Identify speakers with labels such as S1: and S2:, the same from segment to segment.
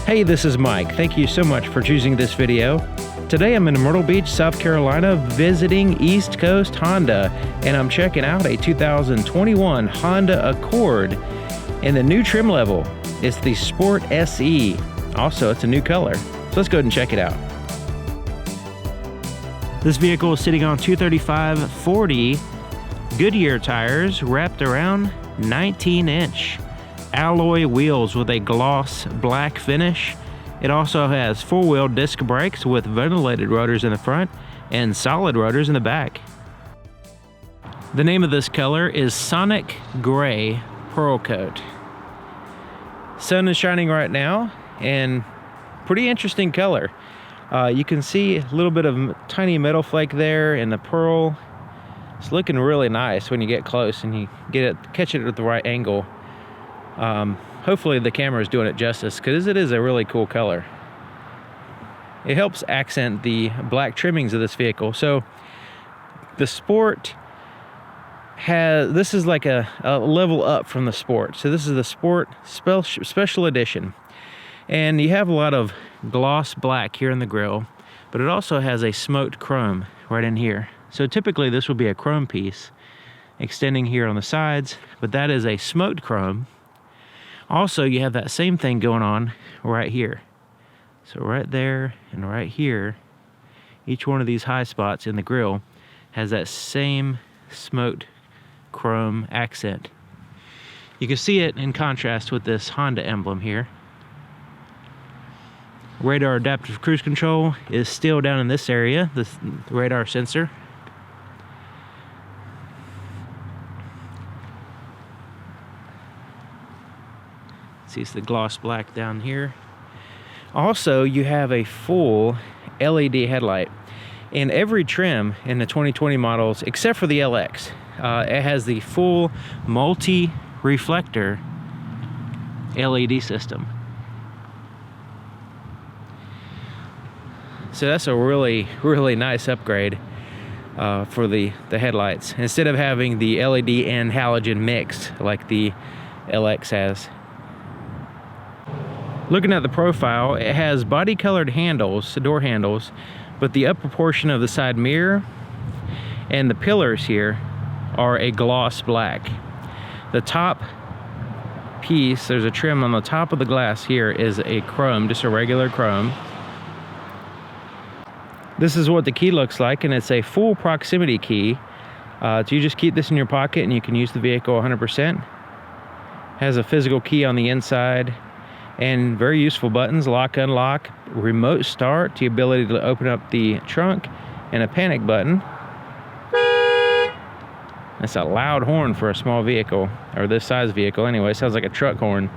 S1: Hey, this is Mike. Thank you so much for choosing this video. Today I'm in Myrtle Beach, South Carolina, visiting East Coast Honda, and I'm checking out a 2021 Honda Accord in the new trim level. It's the Sport SE. Also, it's a new color. So let's go ahead and check it out. This vehicle is sitting on 235/40 Goodyear tires wrapped around 19-inch. Alloy wheels with a gloss black finish. It also has four-wheel disc brakes with ventilated rotors in the front and solid rotors in the back. The name of this color is Sonic Gray Pearl Coat. Sun is shining right now, and pretty interesting color. You can see a little bit of tiny metal flake there in the pearl. It's looking really nice when you get close and you catch it at the right angle. Hopefully the camera is doing it justice, because it is a really cool color. It helps accent the black trimmings of this vehicle. So the Sport this is like a level up from the Sport. So this is the Sport Special Edition. And you have a lot of gloss black here in the grille, but it also has a smoked chrome right in here. So typically this would be a chrome piece extending here on the sides, but that is a smoked chrome. Also, you have that same thing going on right here. So right there and right here, each one of these high spots in the grille has that same smoked chrome accent. You can see it in contrast with this Honda emblem here. Radar adaptive cruise control is still down in this area, the radar sensor. See, it's the gloss black down here. Also, you have a full LED headlight. In every trim in the 2020 models, except for the LX, it has the full multi-reflector LED system. So that's a really, really nice upgrade for the headlights, instead of having the LED and halogen mixed like the LX has. Looking at the profile, it has body colored handles, door handles, but the upper portion of the side mirror and the pillars here are a gloss black. The top piece, there's a trim on the top of the glass here, is a chrome, just a regular chrome. This is what the key looks like, and it's a full proximity key. So you just keep this in your pocket and you can use the vehicle 100%. Has a physical key on the inside and very useful buttons: lock, unlock, remote start, the ability to open up the trunk, and a panic button. That's a loud horn for a small vehicle, or this size vehicle anyway. It sounds like a truck horn.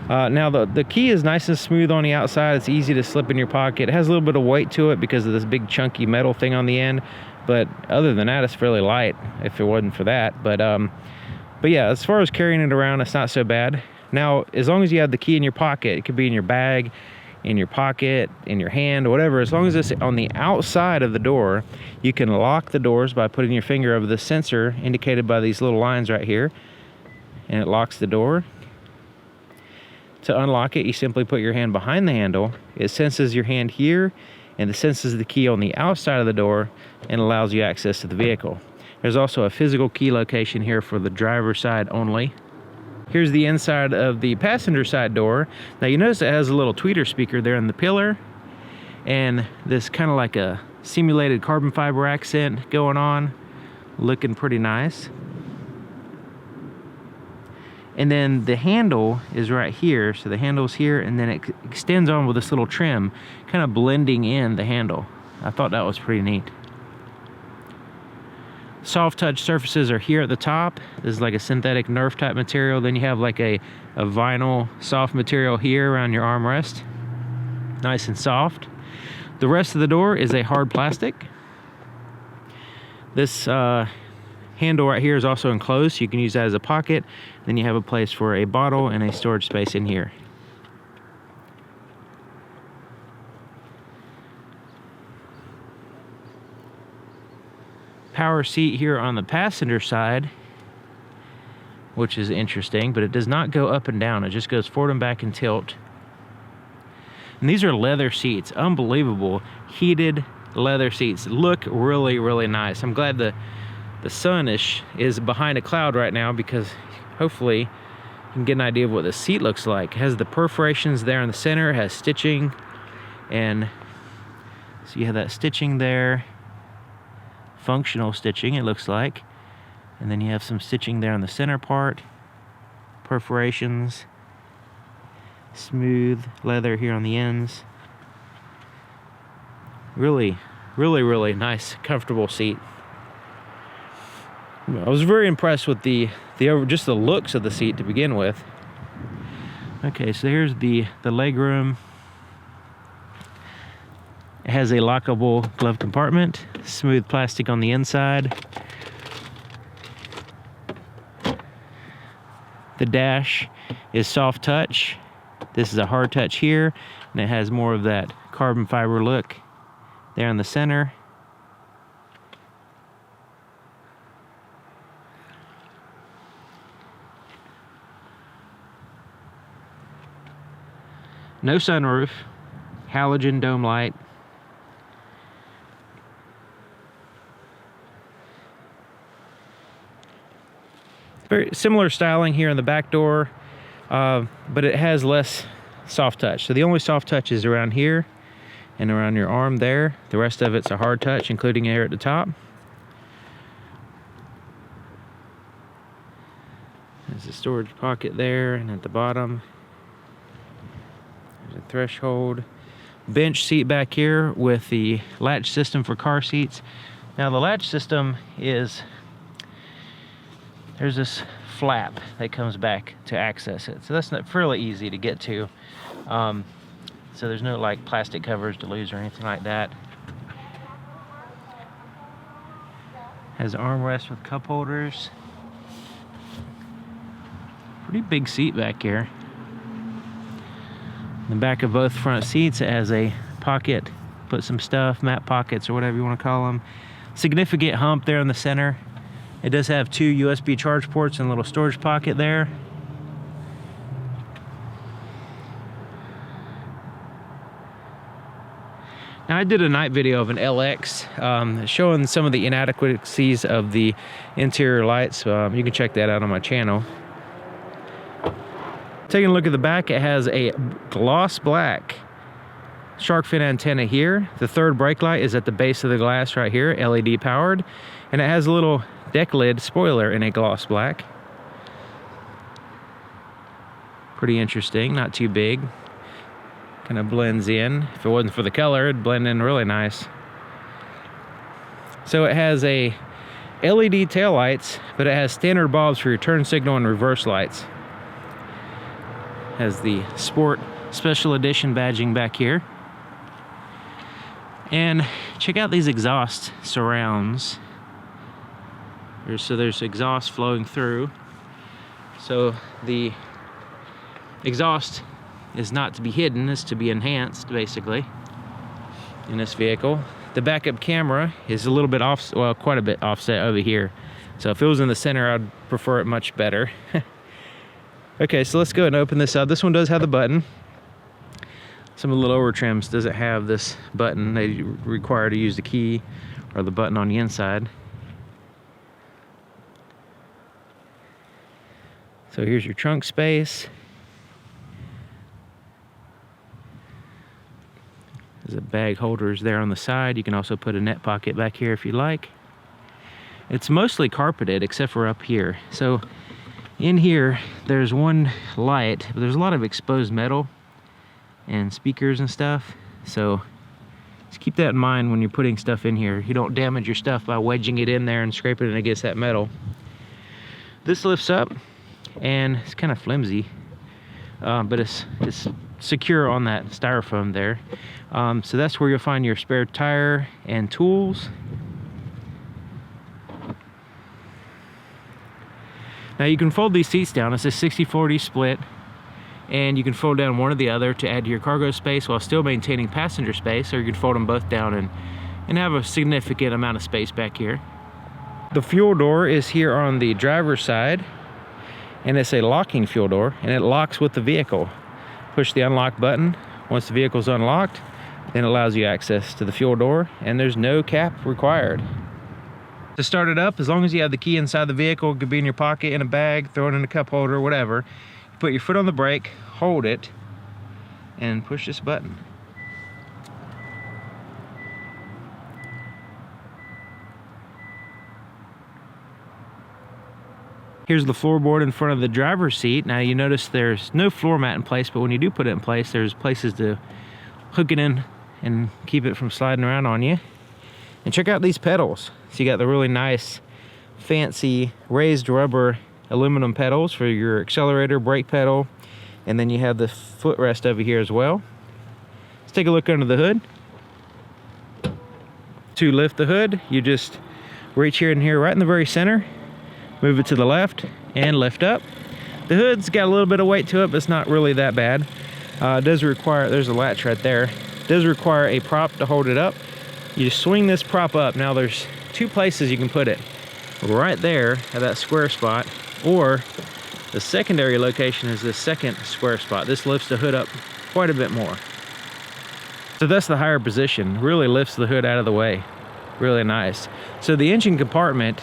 S1: Now the key is nice and smooth on the outside. It's easy to slip in your pocket. It has a little bit of weight to it because of this big chunky metal thing on the end, but other than that, it's fairly light if it wasn't for that. But yeah, as far as carrying it around, it's not so bad. Now, as long as you have the key in your pocket, it could be in your bag, in your pocket, in your hand, whatever, as long as it's on the outside of the door, you can lock the doors by putting your finger over the sensor indicated by these little lines right here, and it locks the door. To unlock it, you simply put your hand behind the handle. It senses your hand here, and it senses the key on the outside of the door and allows you access to the vehicle. There's also a physical key location here for the driver's side only. Here's the inside of the passenger side door. Now you notice it has a little tweeter speaker there in the pillar, and this kind of like a simulated carbon fiber accent going on, looking pretty nice. And then the handle is right here, so the handle's here, and then it extends on with this little trim, kind of blending in the handle. I thought that was pretty neat. Soft touch surfaces are here at the top. This is like a synthetic Nerf type material. Then you have like a vinyl soft material here around your armrest. Nice and soft. The rest of the door is a hard plastic. This handle right here is also enclosed, so you can use that as a pocket. Then you have a place for a bottle and a storage space in here. Power seat here on the passenger side, which is interesting, but it does not go up and down. It just goes forward and back in tilt. And these are leather seats, unbelievable. Heated leather seats, look really, really nice. I'm glad the sun is behind a cloud right now, because hopefully you can get an idea of what the seat looks like. It has the perforations there in the center, it has stitching, and so you have that stitching there, functional stitching it looks like, and then you have some stitching there on the center part, perforations, smooth leather here on the ends. Really, really, really nice, comfortable seat. I was very impressed with just the looks of the seat to begin with. Okay, so here's the leg room. It has a lockable glove compartment, smooth plastic on the inside. The dash is soft touch. This is a hard touch here, and it has more of that carbon fiber look there in the center. No sunroof, halogen dome light. Very similar styling here in the back door, but it has less soft touch. So the only soft touch is around here and around your arm there. The rest of it's a hard touch, including here at the top. There's a storage pocket there, and at the bottom there's a threshold. Bench seat back here with the latch system for car seats. Now the latch system is, there's this flap that comes back to access it. So that's not fairly easy to get to. So there's no like plastic covers to lose or anything like that. Has armrest with cup holders. Pretty big seat back here. In the back of both front seats, it has a pocket, put some stuff, map pockets or whatever you want to call them. Significant hump there in the center. It does have 2 USB charge ports and a little storage pocket there. Now I did a night video of an LX showing some of the inadequacies of the interior lights. You can check that out on my channel. Taking a look at the back, it has a gloss black shark fin antenna here. The third brake light is at the base of the glass right here, LED powered, and it has a little deck lid spoiler in a gloss black. Pretty interesting, not too big. Kind of blends in. If it wasn't for the color, it'd blend in really nice. So it has a LED tail lights, but it has standard bulbs for your turn signal and reverse lights. Has the Sport Special Edition badging back here. And check out these exhaust surrounds. There's exhaust flowing through. So the exhaust is not to be hidden, it's to be enhanced, basically, in this vehicle. The backup camera is a little bit off, well, quite a bit offset over here. So if it was in the center, I'd prefer it much better. Okay, so let's go ahead and open this up. This one does have the button. Some of the lower trims doesn't have this button. They require to use the key or the button on the inside. So here's your trunk space. There's a bag holders there on the side. You can also put a net pocket back here if you like. It's mostly carpeted except for up here. So in here, there's one light, but there's a lot of exposed metal and speakers and stuff. So just keep that in mind when you're putting stuff in here. You don't damage your stuff by wedging it in there and scraping it against that metal. This lifts up and it's kind of flimsy, but it's secure on that styrofoam there. So that's where you'll find your spare tire and tools. Now you can fold these seats down. It's a 60-40 split, and you can fold down one or the other to add to your cargo space while still maintaining passenger space, or you can fold them both down and have a significant amount of space back here. The fuel door is here on the driver's side, and it's a locking fuel door, and it locks with the vehicle. Push the unlock button Once the vehicle's unlocked, then it allows you access to the fuel door, and there's no cap required. To start it up, as long as you have the key inside the vehicle, it could be in your pocket, in a bag, throw it in a cup holder, whatever. You put your foot on the brake, hold it, and push this button. Here's the floorboard in front of the driver's seat. Now you notice there's no floor mat in place, but when you do put it in place, there's places to hook it in and keep it from sliding around on you. And check out these pedals. So you got the really nice, fancy raised rubber aluminum pedals for your accelerator, brake pedal, and then you have the footrest over here as well. Let's take a look under the hood. To lift the hood, you just reach here and here, right in the very center, move it to the left and lift up. The hood's got a little bit of weight to it, but it's not really that bad. It does require, there's a latch right there. It does require a prop to hold it up. You just swing this prop up. Now there's two places you can put it. Right there at that square spot, or the secondary location is this second square spot. This lifts the hood up quite a bit more. So that's the higher position. Really lifts the hood out of the way. Really nice. So the engine compartment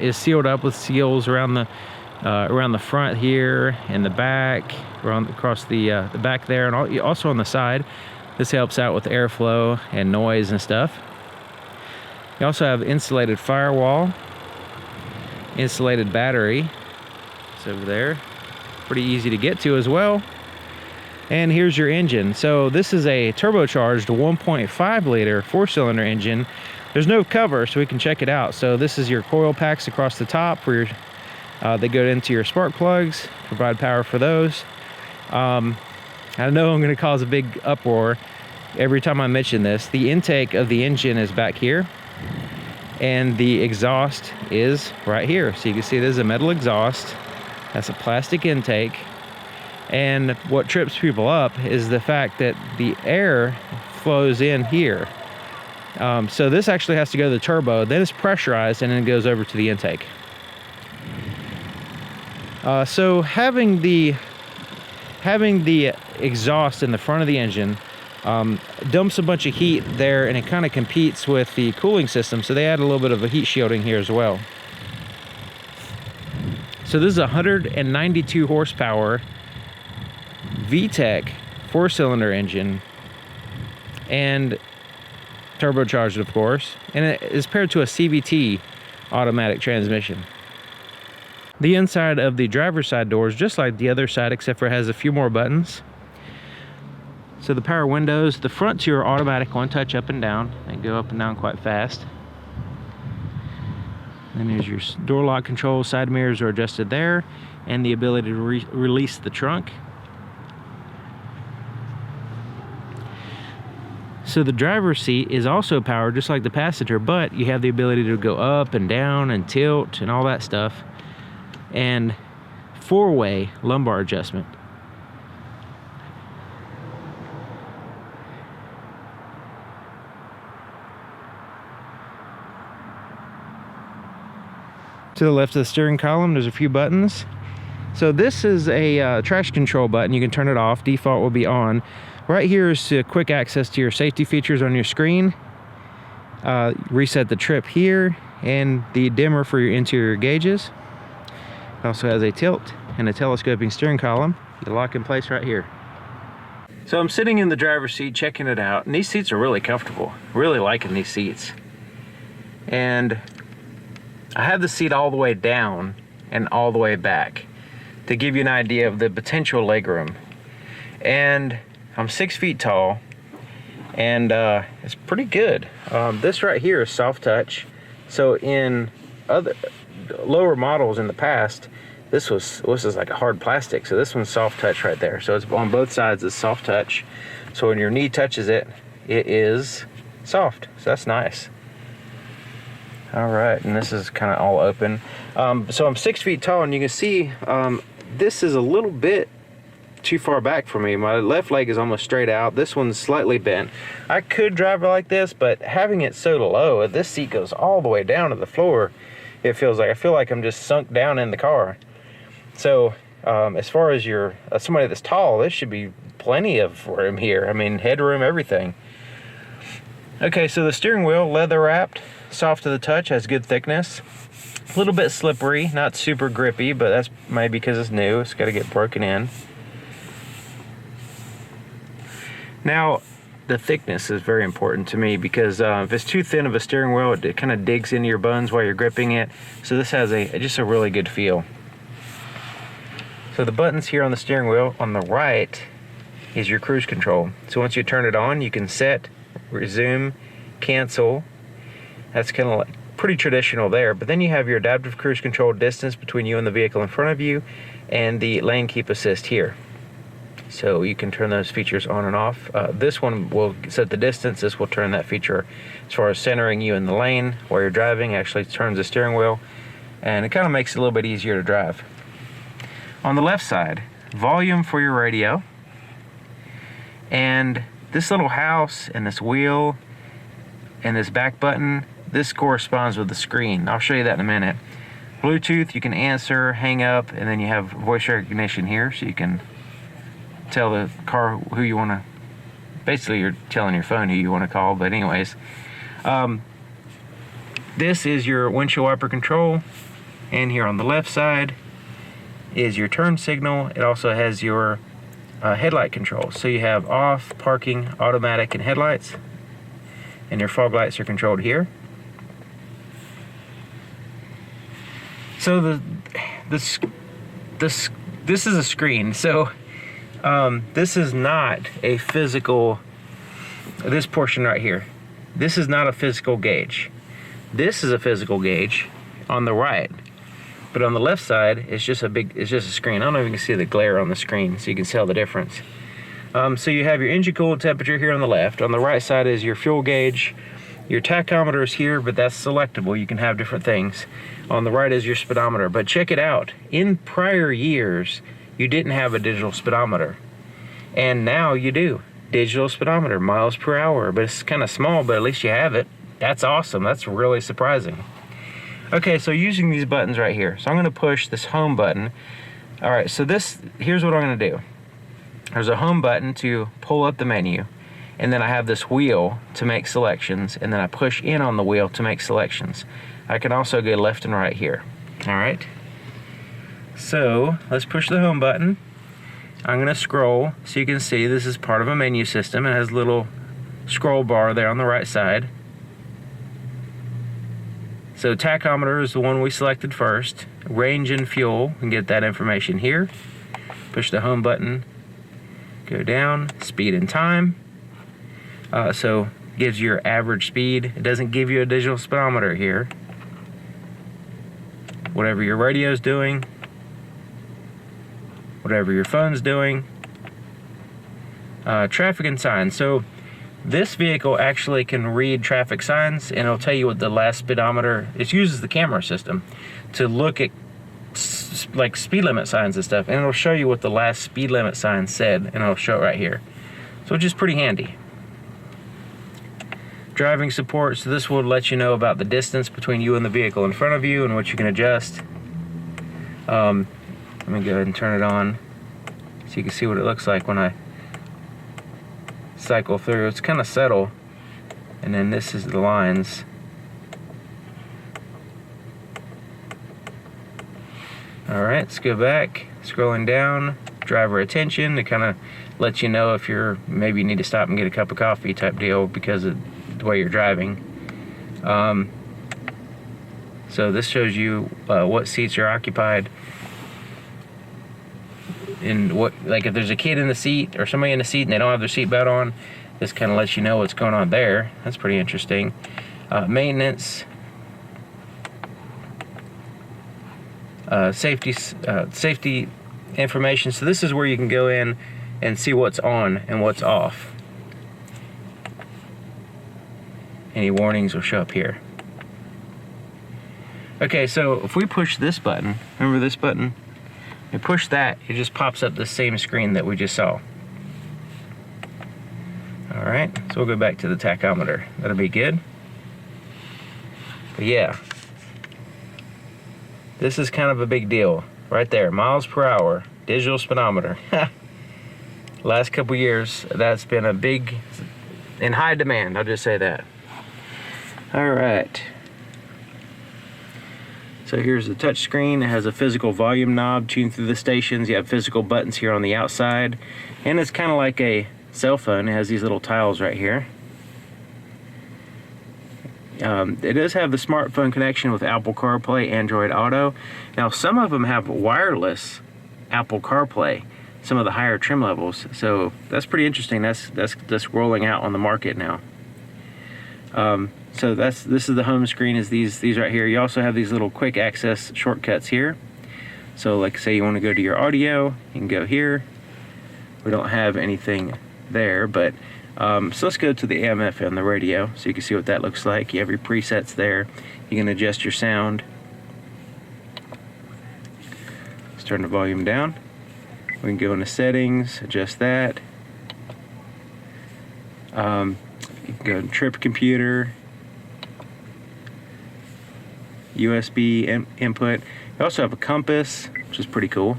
S1: is sealed up with seals around the front here and the back, around across the back there, and also on the side. This helps out with airflow and noise and stuff. You also have insulated firewall, insulated battery. It's over there. Pretty easy to get to as well. And here's your engine. So this is a turbocharged 1.5 liter 4-cylinder engine. There's no cover, so we can check it out. So this is your coil packs across the top where they go into your spark plugs, provide power for those. I know I'm going to cause a big uproar every time I mention this. The intake of the engine is back here, and the exhaust is right here. So you can see there's a metal exhaust. That's a plastic intake. And what trips people up is the fact that the air flows in here. So this actually has to go to the turbo, then it's pressurized, and then it goes over to the intake. So having the exhaust in the front of the engine dumps a bunch of heat there, and it kind of competes with the cooling system, so they add a little bit of a heat shielding here as well. So this is a 192 horsepower VTEC 4-cylinder engine, and turbocharged, of course, and it is paired to a CVT automatic transmission. The inside of the driver's side door is just like the other side, except for it has a few more buttons. So the power windows, the front two are automatic one-touch up and down. They go up and down quite fast. Then here's your door lock control. Side mirrors are adjusted there, and the ability to release the trunk. So the driver's seat is also powered just like the passenger, but you have the ability to go up and down and tilt and all that stuff. And 4-way lumbar adjustment. To the left of the steering column, there's a few buttons. So this is a traction control button. You can turn it off. Default will be on. Right here is quick access to your safety features on your screen. Reset the trip here, and the dimmer for your interior gauges. It also has a tilt and a telescoping steering column. You lock in place right here. So I'm sitting in the driver's seat checking it out, and these seats are really comfortable. Really liking these seats. And I have the seat all the way down and all the way back to give you an idea of the potential legroom. And I'm 6 feet tall, and it's pretty good. This right here is soft touch. So in other lower models in the past, this was like a hard plastic. So this one's soft touch right there. So it's on both sides, it's soft touch. So when your knee touches it, it is soft. So that's nice. All right, and this is kind of all open. So I'm 6 feet tall, and you can see this is a little bit too far back for me. My left leg is almost straight out. This one's slightly bent. I could drive it like this, but having it so low, if this seat goes all the way down to the floor, I feel like I'm just sunk down in the car. So As far as your somebody that's tall, there should be plenty of room here. I mean, headroom, everything. Okay, so the steering wheel, leather wrapped, soft to the touch, has good thickness. A little bit slippery, not super grippy, but that's maybe because it's new. It's got to get broken in. Now, the thickness is very important to me because if it's too thin of a steering wheel, it kind of digs into your buns while you're gripping it. So this has just a really good feel. So the buttons here on the steering wheel on the right is your cruise control. So once you turn it on, you can set, resume, cancel. That's kind of like pretty traditional there. But then you have your adaptive cruise control, distance between you and the vehicle in front of you, and the lane keep assist here. So you can turn those features on and off. This one will set the distance. This will turn that feature as far as centering you in the lane while you're driving. Actually turns the steering wheel, and it kind of makes it a little bit easier to drive. On the left side, volume for your radio, and this little house and this wheel and this back button, this corresponds with the screen. I'll show you that in a minute. Bluetooth, you can answer, hang up, and then you have voice recognition here, so you can tell the car who you want to, basically you're telling your phone who you want to call, but anyways. This is your windshield wiper control, and here on the left side is your turn signal. It also has your headlight control. So you have off, parking, automatic, and headlights, and your fog lights are controlled here. So this is a screen. So this is not a physical, this portion right here, this is not a physical gauge. This is a physical gauge on the right, but on the left side, it's just a screen. I don't know if you can see the glare on the screen, so you can tell the difference. So you have your engine cooled temperature here on the left. On the right side is your fuel gauge. Your tachometer is here, but that's selectable. You can have different things. On the right is your speedometer, but check it out. In prior years, you didn't have a digital speedometer, and now you do. Digital speedometer, miles per hour, but it's kind of small, but at least you have it. That's awesome. That's really surprising. Okay, so using these buttons right here. So I'm gonna push this home button. All right, so here's what I'm gonna do. There's a home button to pull up the menu, and then I have this wheel to make selections, and then I push in on the wheel to make selections. I can also go left and right here. All right, so let's push the home button. I'm gonna scroll so you can see this is part of a menu system. It has a little scroll bar there on the right side. So tachometer is the one we selected first. Range and fuel, and get that information here. Push the home button, go down, speed and time. So gives you your average speed. It doesn't give you a digital speedometer here. Whatever your radio's doing, whatever your phone's doing. Traffic and signs. So this vehicle actually can read traffic signs, and it'll tell you what the last speedometer. It uses the camera system to look at like speed limit signs and stuff, and it'll show you what the last speed limit sign said, and it'll show it right here. So it's just pretty handy. Driving support, so this will let you know about the distance between you and the vehicle in front of you and what you can adjust. Let me go ahead and turn it on so you can see what it looks like when I cycle through. It's kind of subtle, and then this is the lines. Alright, let's go back, scrolling down, driver attention to kind of let you know if you're, maybe you need to stop and get a cup of coffee type deal because of the way you're driving. So this shows you what seats are occupied, and what, like if there's a kid in the seat or somebody in the seat and they don't have their seatbelt on, this kind of lets you know what's going on there. That's pretty interesting. Maintenance, safety information. So this is where you can go in and see what's on and what's off. Any warnings will show up here. Okay, so if we push this button, remember this button? You push that, it just pops up the same screen that we just saw. Alright, so we'll go back to the tachometer. That'll be good. But yeah, this is kind of a big deal. Right there, miles per hour. digital speedometer. Last couple years, that's been a big, in high demand, I'll just say that. All right. So here's the touch screen. It has a physical volume knob tuned through the stations. You have physical buttons here on the outside. And it's kind of like a cell phone. It has these little tiles right here. It does have the smartphone connection with Apple CarPlay, Android Auto. Now some of them have wireless Apple CarPlay, some of the higher trim levels. So that's pretty interesting. That's rolling out on the market now. So this is the home screen, is these right here. You also have these little quick access shortcuts here. So like say you want to go to your audio, you can go here. We don't have anything there, but so let's go to the AM/FM, the radio, so you can see what that looks like. You have your presets there. You can adjust your sound. Let's turn the volume down. We can go into settings, adjust that. You can go to trip computer, USB input. You also have a compass, which is pretty cool,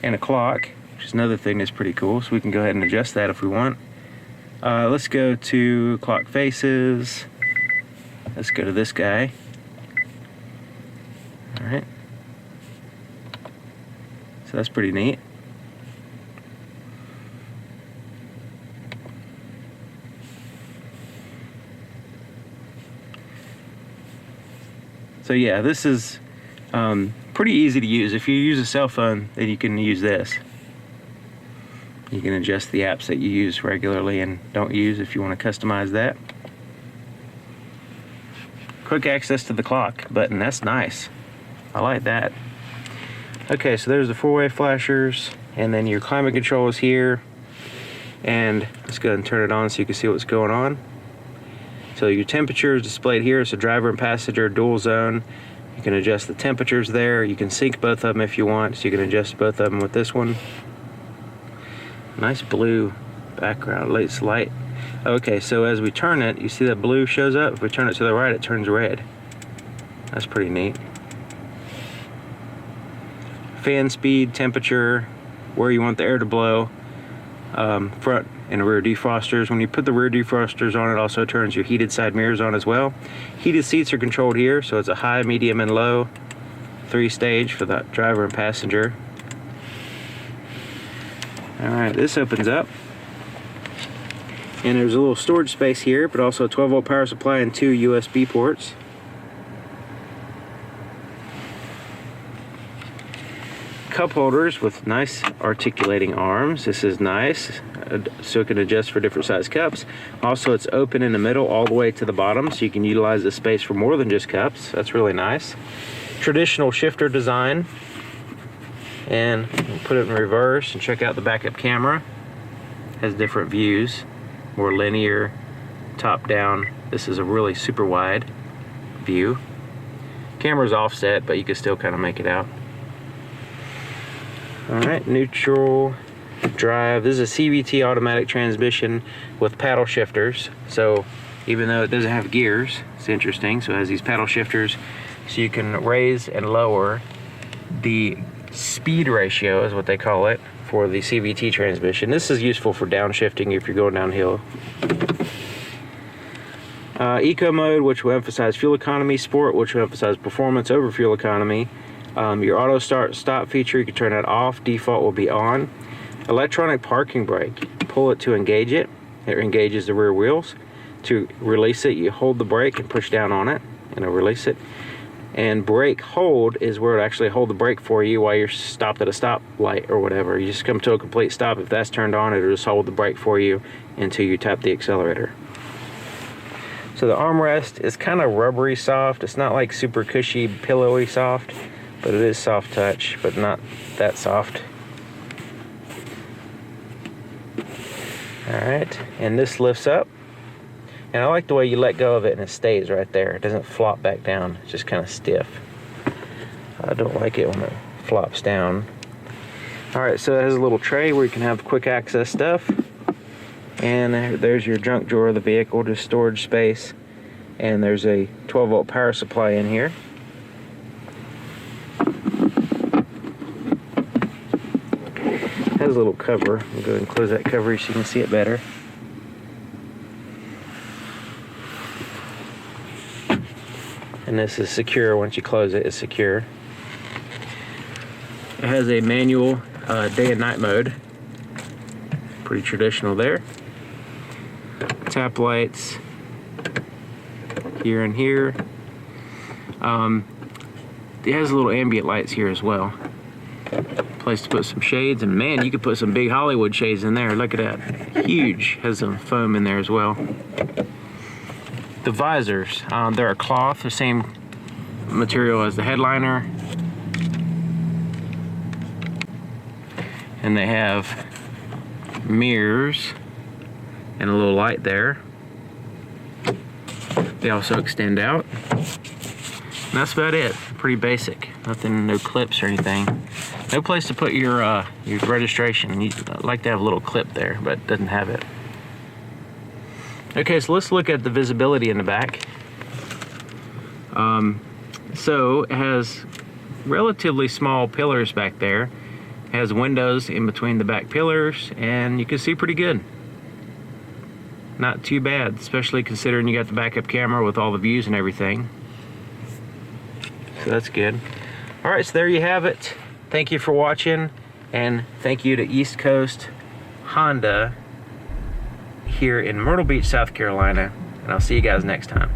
S1: and a clock, which is another thing that's pretty cool. So we can go ahead and adjust that if we want. Let's go to clock faces. Let's go to this guy. All right. So that's pretty neat. So yeah, this is pretty easy to use. If you use a cell phone, then you can use this. You can adjust the apps that you use regularly and don't use if you want to customize that. Quick access to the clock button, that's nice. I like that. Okay, so there's the four-way flashers, and then your climate control is here. And let's go ahead and turn it on so you can see what's going on. So your temperature is displayed here. So driver and passenger dual zone. You can adjust the temperatures there. You can sync both of them if you want, so you can adjust both of them with this one. Nice blue background, it's light. Okay, so as we turn it, you see that blue shows up. If we turn it to the right, it turns red. That's pretty neat. Fan speed, temperature, where you want the air to blow, front and rear defrosters. When you put the rear defrosters on, it also turns your heated side mirrors on as well. Heated seats are controlled here, so it's a high, medium, and low 3-stage for the driver and passenger. Alright, this opens up. And there's a little storage space here, but also a 12-volt power supply and 2 USB ports. Cup holders with nice articulating arms. This is nice, so it can adjust for different size cups. Also, it's open in the middle all the way to the bottom, so you can utilize the space for more than just cups. That's really nice. Traditional shifter design. And we'll put it in reverse and check out the backup camera. Has different views, more linear, top down. This is a really super wide view. Camera's offset, but you can still kind of make it out. Alright, neutral, drive. This is a CVT automatic transmission with paddle shifters. So even though it doesn't have gears, it's interesting. So it has these paddle shifters, so you can raise and lower the speed ratio, is what they call it, for the CVT transmission. This is useful for downshifting if you're going downhill. Eco mode, which will emphasize fuel economy. Sport, which will emphasize performance over fuel economy. Your auto start stop feature, you can turn that off. Default will be on. Electronic parking brake. Pull it to engage it. It engages the rear wheels. To release it, you hold the brake and push down on it, and it'll release it. And brake hold is where it actually hold the brake for you while you're stopped at a stoplight or whatever. You just come to a complete stop. If that's turned on, it'll just hold the brake for you until you tap the accelerator. So the armrest is kind of rubbery soft. It's not like super cushy, pillowy soft, but it is soft touch, but not that soft. All right, and this lifts up. And I like the way you let go of it and it stays right there. It doesn't flop back down. It's just kind of stiff. I don't like it when it flops down. All right, so it has a little tray where you can have quick access stuff. And there's your junk drawer of the vehicle, just storage space. And there's a 12-volt power supply in here. has a little cover. I'll go ahead and close that cover so you can see it better. And this is secure. Once you close it, it's secure. It has a manual day and night mode. Pretty traditional there. Tap lights here and here. It has little ambient lights here as well. Place to put some shades, and man, you could put some big Hollywood shades in there. Look at that, huge. Has some foam in there as well. The visors, they're a cloth, the same material as the headliner, and they have mirrors and a little light there. They also extend out. And that's about it. Pretty basic. Nothing, no clips or anything. No place to put your registration. You'd like to have a little clip there, but it doesn't have it. Okay, so let's look at the visibility in the back. So it has relatively small pillars back there. It has windows in between the back pillars, and you can see pretty good. Not too bad, especially considering you got the backup camera with all the views and everything. So that's good. All right, so there you have it. Thank you for watching, and thank you to East Coast Honda here in Myrtle Beach, South Carolina, and I'll see you guys next time.